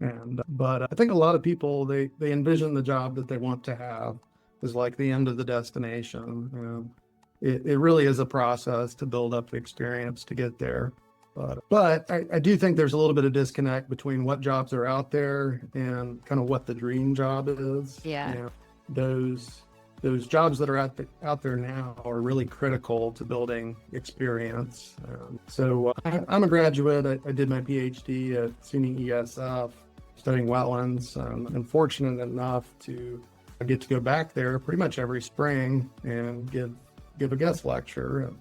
But I think a lot of people, they envision the job that they want to have as like the end of the destination. It really is a process to build up the experience to get there. But I do think there's a little bit of disconnect between what jobs are out there and kind of what the dream job is. Yeah. Those jobs that are out there now are really critical to building experience. I'm a graduate. I did my PhD at SUNY ESF, studying wetlands. I'm fortunate enough to get to go back there pretty much every spring and give a guest lecture.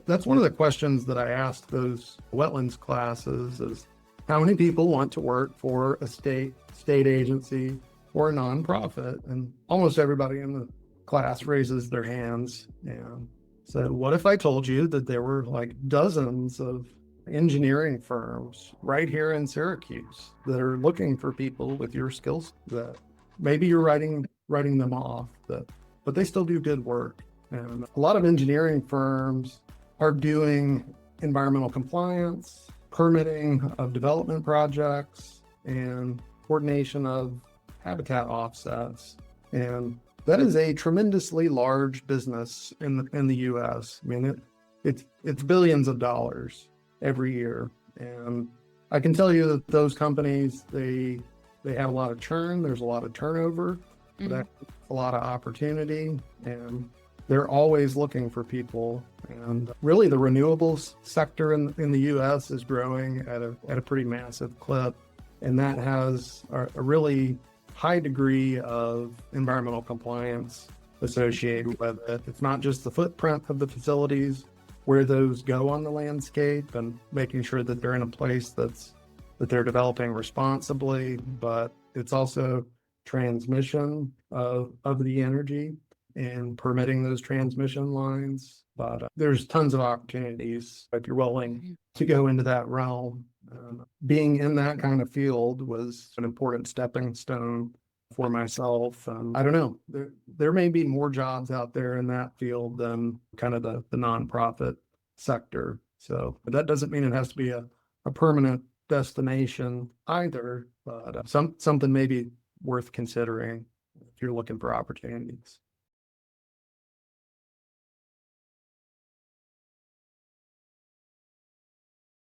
That's one of the questions that I asked those wetlands classes is how many people want to work for a state agency or a nonprofit? And almost everybody in the class raises their hands. And so what if I told you that there were like dozens of engineering firms right here in Syracuse that are looking for people with your skills that maybe you're writing them off, but they still do good work. And a lot of engineering firms are doing environmental compliance, permitting of development projects, and coordination of habitat offsets. And that is a tremendously large business in the U.S. I mean, it's billions of dollars every year. And I can tell you that those companies, they have a lot of churn. There's a lot of turnover, but a lot of opportunity, and they're always looking for people. And really, the renewables sector in the U.S. is growing at a pretty massive clip, and that has a really high degree of environmental compliance associated with it. It's not just the footprint of the facilities, where those go on the landscape, and making sure that they're in a place that they're developing responsibly, but it's also transmission of the energy and permitting those transmission lines. But there's tons of opportunities if you're willing to go into that realm. Being in that kind of field was an important stepping stone for myself. I don't know, there may be more jobs out there in that field than kind of the nonprofit sector. So, but that doesn't mean it has to be a permanent destination either, but something maybe worth considering if you're looking for opportunities.